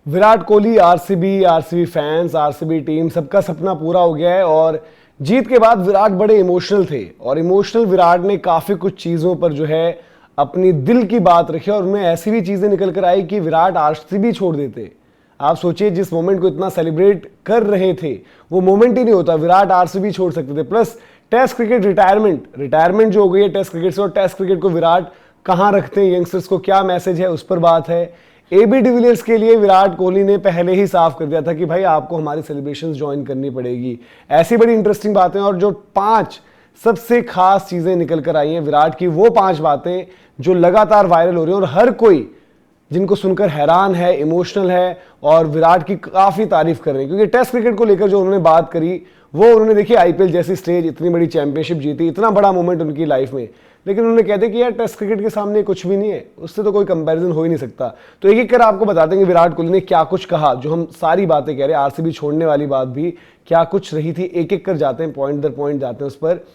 Virat Kohli, RCB fans, RCB team, सबका सपना पूरा हो गया है। और जीत के बाद विराट बड़े इमोशनल थे और इमोशनल विराट ने काफी कुछ चीजों पर जो है अपनी दिल की बात रखी और उनमें ऐसी भी चीजें निकल कर आई कि विराट आरसीबी छोड़ देते। आप सोचिए, जिस मोमेंट को इतना सेलिब्रेट कर रहे थे वो मोमेंट ही नहीं होता, विराट आरसीबी छोड़ सकते थे। प्लस टेस्ट क्रिकेट रिटायरमेंट जो हो गई है टेस्ट क्रिकेट से, और टेस्ट क्रिकेट को विराट कहां रखते हैं, यंगस्टर्स को क्या मैसेज है, उस पर बात है। एबी डिविलियर्स के लिए विराट कोहली ने पहले ही साफ कर दिया था कि भाई आपको हमारी सेलिब्रेशंस ज्वाइन करनी पड़ेगी। ऐसी बड़ी इंटरेस्टिंग बातें, और जो 5 सबसे खास चीजें निकल कर आई हैं विराट की, वो 5 बातें जो लगातार वायरल हो रही हैं और हर कोई जिनको सुनकर हैरान है, इमोशनल है और विराट की काफी तारीफ कर रहे हैं। क्योंकि टेस्ट क्रिकेट को लेकर जो उन्होंने बात करी, वो उन्होंने देखी आईपीएल जैसी स्टेज, इतनी बड़ी चैंपियनशिप जीती, इतना बड़ा मोमेंट उनकी लाइफ में, लेकिन उन्होंने कहते कि यार टेस्ट क्रिकेट के सामने कुछ भी नहीं है, उससे तो कोई कंपैरिजन हो ही नहीं सकता। तो एक एक कर आपको बता देंगे विराट कोहली ने क्या कुछ कहा, जो हम सारी बातें कह रहे हैं, आरसीबी छोड़ने वाली बात भी क्या कुछ रही थी, एक एक कर जाते हैं, पॉइंट दर पॉइंट जाते हैं उस पर।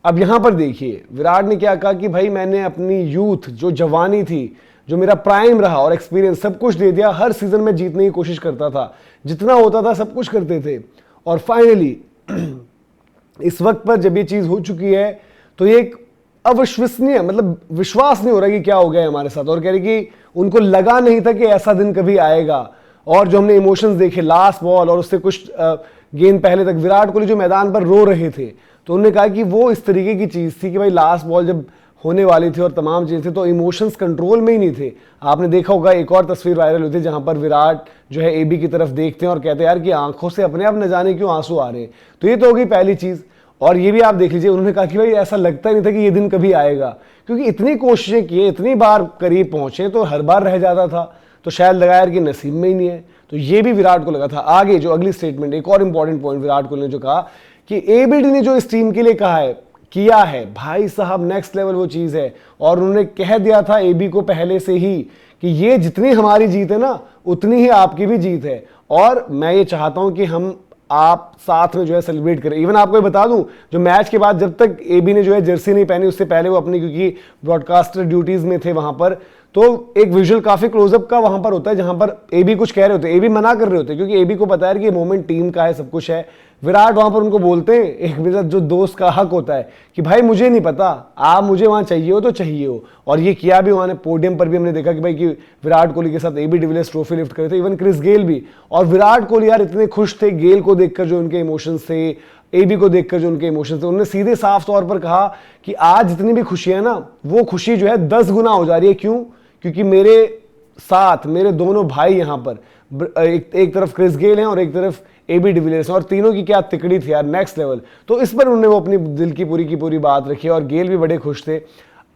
अब यहां पर देखिए विराट ने क्या कहा कि भाई मैंने अपनी यूथ, जो जवानी थी, जो मेरा प्राइम रहा और एक्सपीरियंस, सब कुछ दे दिया। हर सीजन में जीतने की कोशिश करता था, जितना होता था सब कुछ करते थे। और फाइनली इस वक्त पर जब ये चीज हो चुकी है तो ये एक अविश्वसनीय, मतलब विश्वास नहीं हो रहा कि क्या हो गया है हमारे साथ। और कह रहे कि उनको लगा नहीं था कि ऐसा दिन कभी आएगा। और जो हमने इमोशंस देखे लास्ट बॉल और उससे कुछ गेंद पहले तक, विराट कोहली जो मैदान पर रो रहे थे, तो उन्होंने कहा कि वो इस तरीके की चीज थी कि भाई लास्ट बॉल जब होने वाली थी और तमाम चीजें थी तो इमोशंस कंट्रोल में ही नहीं थे। आपने देखा होगा एक और तस्वीर वायरल हुई थी जहां पर विराट जो है एबी की तरफ देखते हैं और कहते हैं यार कि आंखों से अपने आप न जाने क्यों आंसू आ रहे हैं। तो ये तो होगी पहली चीज। और ये भी आप देख लीजिए, उन्होंने कहा कि भाई ऐसा लगता नहीं था कि ये दिन कभी आएगा, क्योंकि इतनी कोशिशें किए, इतनी बार करीब पहुंचे तो हर बार रह जाता था, तो शायद लगा यार कि नसीब में ही नहीं है। तो ये भी विराट को लगा था। आगे जो अगली स्टेटमेंट, एक और इंपॉर्टेंट पॉइंट विराट कोहली ने जो कहा कि एबीडी ने जो इस टीम के लिए कहा है, किया है, भाई साहब नेक्स्ट लेवल वो चीज है। और उन्होंने कह दिया था एबी को पहले से ही कि ये जितनी हमारी जीत है ना, उतनी ही आपकी भी जीत है, और मैं ये चाहता हूं कि हम आप साथ में जो है सेलिब्रेट करें। इवन आपको ये बता दूं, जो मैच के बाद जब तक एबी ने जो है जर्सी नहीं पहनी, उससे पहले वो अपनी, क्योंकि ब्रॉडकास्टर ड्यूटीज में थे वहां पर, तो एक विजुअल काफी क्लोजअप का वहां पर होता है जहां पर एबी कुछ कह रहे होते हैं, एबी मना कर रहे होते हैं, क्योंकि एबी को पता है कि ये मोमेंट टीम का है, सब कुछ है। विराट वहां पर उनको बोलते हैं, एक मेरा जो दोस्त का हक होता है कि भाई मुझे नहीं पता, आप मुझे वहां चाहिए हो तो चाहिए हो। और ये किया भी उन्होंने, पोडियम पर भी हमने देखा कि भाई कि विराट कोहली के साथ एबी डिविलियर्स ट्रॉफी लिफ्ट करे थे, इवन क्रिस गेल भी। और विराट कोहली यार इतने खुश थे गेल को देखकर जो उनके इमोशंस थे, एबी को देखकर जो उनके इमोशंस थे। उन्होंने सीधे साफ तौर पर कहा कि आज जितनी भी खुशी है ना, वो खुशी जो है 10 गुना हो जा रही है। क्यों? क्योंकि मेरे साथ मेरे दोनों भाई यहां पर, एक तरफ क्रिस गेल हैं और एक तरफ एबी डिविलियर्स, और तीनों की क्या तिकड़ी थी यार, नेक्स्ट लेवल। तो इस पर उन्होंने वो अपनी दिल की पूरी बात रखी और गेल भी बड़े खुश थे।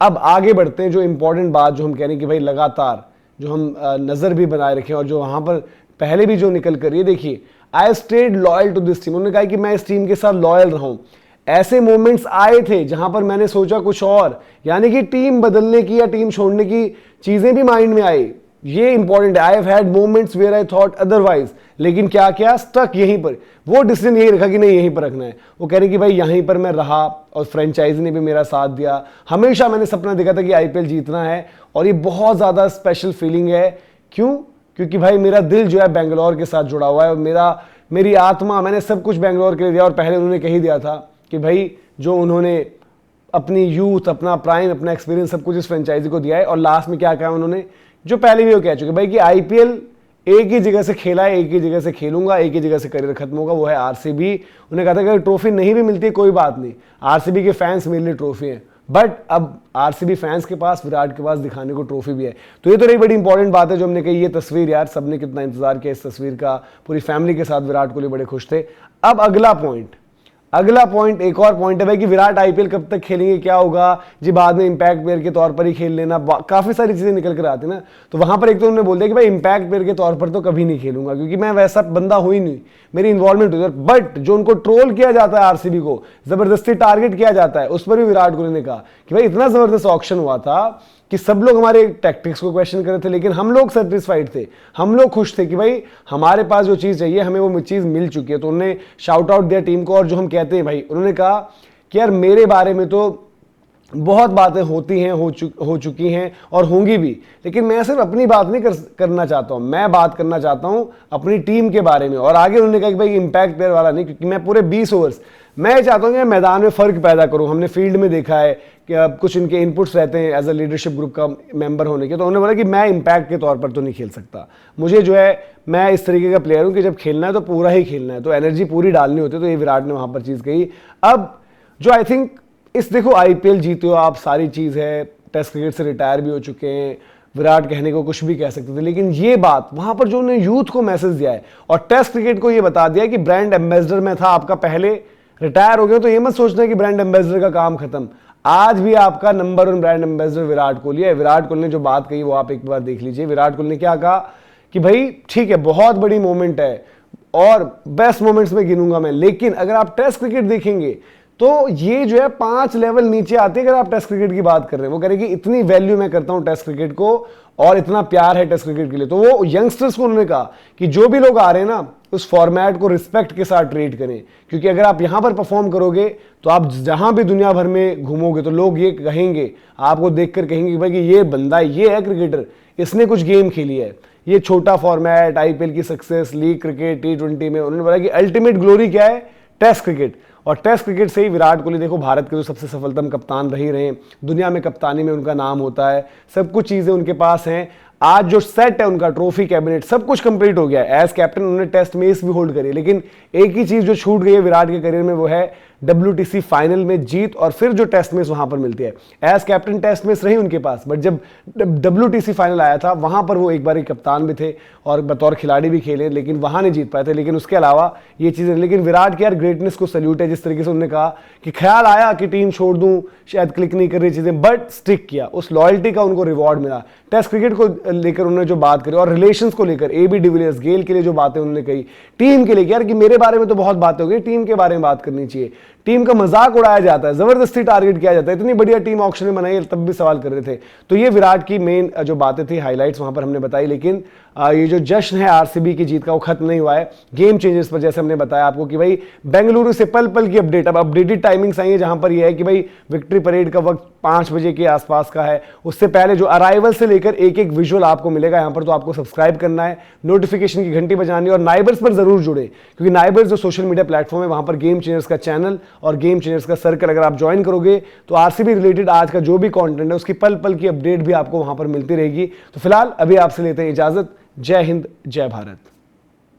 अब आगे बढ़ते हैं, जो इंपॉर्टेंट बात जो हम कह रहे हैं कि भाई लगातार जो हम नजर भी बनाए रखें, और जो वहां पर पहले भी जो निकल कर, ये देखिए, I stayed loyal to this team. उन्होंने कहा कि मैं इस टीम के साथ लॉयल रहूं। ऐसे मोमेंट्स आए थे जहां पर मैंने सोचा कुछ और, यानी कि टीम बदलने की या टीम छोड़ने की चीजें भी माइंड में आई। ये इंपॉर्टेंट है। I have had moments where I thought otherwise, लेकिन क्या क्या स्टक यहीं पर, वो डिसीजन यही रखा कि नहीं यहीं पर रखना है। वो कह रहे कि भाई यहीं पर मैं रहा और फ्रेंचाइजी ने भी मेरा साथ दिया। हमेशा मैंने सपना देखा था कि आईपीएल जीतना है, और ये बहुत ज्यादा स्पेशल फीलिंग है। क्यों? क्योंकि भाई मेरा दिल जो है बेंगलोर के साथ जुड़ा हुआ है, और मेरी आत्मा, मैंने सब कुछ बेंगलोर के लिए दिया। और पहले उन्होंने कह ही दिया था कि भाई जो उन्होंने अपनी यूथ, अपना प्राइम, अपना एक्सपीरियंस, सब कुछ इस फ्रेंचाइजी को दिया है। और लास्ट में क्या कहा उन्होंने, जो पहले भी वो कह चुके भाई कि आईपीएल एक ही जगह से खेला है, एक ही जगह से खेलूंगा, एक ही जगह से करियर खत्म होगा, वो है आरसीबी। उन्हें कहा था कि अगर ट्रॉफी नहीं भी मिलती है कोई बात नहीं, आरसीबी के फैंस मेरे लिए ट्रॉफी है। बट अब आरसीबी फैंस के पास, विराट के पास दिखाने को ट्रॉफी भी है। तो ये तो रही बड़ी इंपॉर्टेंट बात है जो हमने कही। ये तस्वीर यार, सबने कितना इंतजार किया इस तस्वीर का, पूरी फैमिली के साथ विराट कोहली बड़े खुश थे। अब अगला पॉइंट, एक और पॉइंट है भाई कि विराट आईपीएल कब तक खेलेंगे, क्या होगा जी, बाद में इंपैक्ट प्लेयर के तौर पर ही खेल लेना, काफी सारी चीजें निकल कर आती ना। तो वहां पर एक तो उन्होंने बोल दिया कि भाई इंपैक्ट प्लेयर के तौर पर तो कभी नहीं खेलूंगा, क्योंकि मैं वैसा बंदा हूं ही नहीं, मेरी इन्वॉल्वमेंट हो जाए। बट जो उनको ट्रोल किया जाता है, आरसीबी को जबरदस्ती टारगेट किया जाता है, उस पर भी विराट कोहली ने कहा कि भाई इतना जबरदस्त ऑक्शन हुआ था कि सब लोग हमारे टैक्टिक्स को क्वेश्चन कर रहे थे, लेकिन हम लोग सेटिस्फाइड थे, हम लोग खुश थे कि भाई हमारे पास जो चीज चाहिए हमें वो चीज मिल चुकी है। तो उन्होंने शाउट आउट दिया टीम को। और जो हम कहते हैं भाई, उन्होंने कहा कि यार मेरे बारे में तो बहुत बातें होती हैं, हो चुकी हैं और होंगी भी, लेकिन मैं सिर्फ अपनी बात नहीं करना चाहता हूं, मैं बात करना चाहता हूं अपनी टीम के बारे में। और आगे उन्होंने कहा कि भाई इंपैक्ट प्लेयर वाला नहीं, क्योंकि मैं पूरे 20 ओवर्स मैं चाहता हूं कि मैदान में फर्क पैदा करूं। हमने फील्ड में देखा है कि अब कुछ इनके इनपुट्स रहते हैं एज अ लीडरशिप ग्रुप का मेंबर होने के, तो उन्होंने बोला कि मैं इंपैक्ट के तौर पर तो नहीं खेल सकता, मुझे जो है मैं इस तरीके का प्लेयर हूं कि जब खेलना है तो पूरा ही खेलना है, तो एनर्जी पूरी डालनी होती है। तो ये विराट ने वहां पर चीज़ कही। अब जो आई थिंक इस देखो आईपीएल जीते हो आप, सारी चीज़ है, टेस्ट क्रिकेट से रिटायर भी हो चुके हैं, विराट कहने को कुछ भी कह सकते थे, लेकिन ये बात वहां पर जो उन्होंने यूथ को मैसेज दिया है और टेस्ट क्रिकेट को ये बता दिया कि ब्रांड एम्बेसडर में था आपका, पहले रिटायर हो गए तो ये मत सोचना कि ब्रांड एम्बेसडर का काम खत्म। आज भी आपका number 1 brand ambassador Virat Kohli है। विराट कोहली ने जो बात कही वो आप एक बार देख लीजिए। विराट कोहली ने क्या कहा कि भाई ठीक है, बहुत बड़ी मोमेंट है और बेस्ट मोमेंट्स में गिनूंगा मैं, लेकिन अगर आप टेस्ट क्रिकेट देखेंगे तो ये जो है 5 लेवल नीचे आती है अगर आप टेस्ट क्रिकेट की बात कर रहे हैं। वो कह रहे कि इतनी वैल्यू मैं करता हूं टेस्ट क्रिकेट को और इतना प्यार है टेस्ट क्रिकेट के लिए। तो वो यंगस्टर्स को उन्होंने कहा कि जो भी लोग आ रहे हैं ना, उस फॉर्मेट को रिस्पेक्ट के साथ ट्रीट करें, क्योंकि अगर आप यहां पर परफॉर्म करोगे तो आप जहां भी दुनिया भर में घूमोगे तो लोग ये कहेंगे, आपको देखकर कहेंगे कि भाई कि ये बंदा, ये है क्रिकेटर, इसने कुछ गेम खेली है। ये छोटा फॉर्मेट, आईपीएल की सक्सेस, लीग क्रिकेट, T20 में, उन्होंने बोला कि अल्टीमेट ग्लोरी क्या है, टेस्ट क्रिकेट। और टेस्ट क्रिकेट से ही विराट कोहली देखो भारत के जो सबसे सफलतम कप्तान रही रहे हैं, दुनिया में कप्तानी में उनका नाम होता है, सब कुछ चीज़ें उनके पास हैं। आज जो सेट है उनका, ट्रॉफी, कैबिनेट, सब कुछ कंप्लीट हो गया है। एज कैप्टन उन्होंने टेस्ट मैच भी होल्ड करी, लेकिन एक ही चीज़ जो छूट गई है विराट के करियर में, वो है WTC फाइनल में जीत और फिर जो टेस्ट मैच वहां पर मिलती है। एज कैप्टन टेस्ट मैच रही उनके पास, बट जब WTC फाइनल आया था वहां पर वो एक बार कप्तान भी थे और बतौर खिलाड़ी भी खेले, लेकिन वहां नहीं जीत पाए थे। लेकिन उसके अलावा ये चीज़ें, लेकिन विराट के यार ग्रेटनेस को सल्यूट है, जिस तरीके से उन्होंने कहा कि ख्याल आया कि टीम छोड़ दूं, शायद क्लिक नहीं कर रही चीज़ें, बट स्टिक किया, उस लॉयल्टी का उनको रिवॉर्ड मिला। टेस्ट क्रिकेट को लेकर उन्होंने जो बात करी और रिलेशंस को लेकर, AB डिविलियर्स, गेल के लिए जो बातें उन्होंने कही, टीम के लिए यार कि मेरे बारे में तो बहुत बातें हो गई, टीम के बारे में बात करनी चाहिए। टीम का मजाक उड़ाया जाता है, जबरदस्ती टारगेट किया जाता है, इतनी बढ़िया टीम ऑक्शन में बनाई, तब भी सवाल कर रहे थे। तो ये विराट की मेन जो बातें थी, हाईलाइट्स वहां पर हमने बताई। लेकिन ये जो जश्न है आरसीबी की जीत का, वो खत्म नहीं हुआ है। गेम चेंजर्स पर जैसे हमने बताया आपको कि भाई बेंगलुरु से पल पल की अपडेट, अब अपडेटेड टाइमिंग्स आई है, जहां पर यह है कि भाई विक्ट्री परेड का वक्त 5 बजे के आसपास का है। उससे पहले जो अराइवल से लेकर एक एक विजुअल आपको मिलेगा यहां पर, तो आपको सब्सक्राइब करना है, नोटिफिकेशन की घंटी बजानी और नाइबर्स पर जरूर जुड़े, क्योंकि नाइबर्स जो सोशल मीडिया प्लेटफॉर्म है, वहां पर गेम चेंजर्स का चैनल और गेम चेंजर्स का सर्कल अगर आप ज्वाइन करोगे तो आरसीबी रिलेटेड आज का जो भी कंटेंट है उसकी पल पल की अपडेट भी आपको वहां पर मिलती रहेगी। तो फिलहाल अभी आपसे लेते हैं इजाजत। जय हिंद, जय भारत।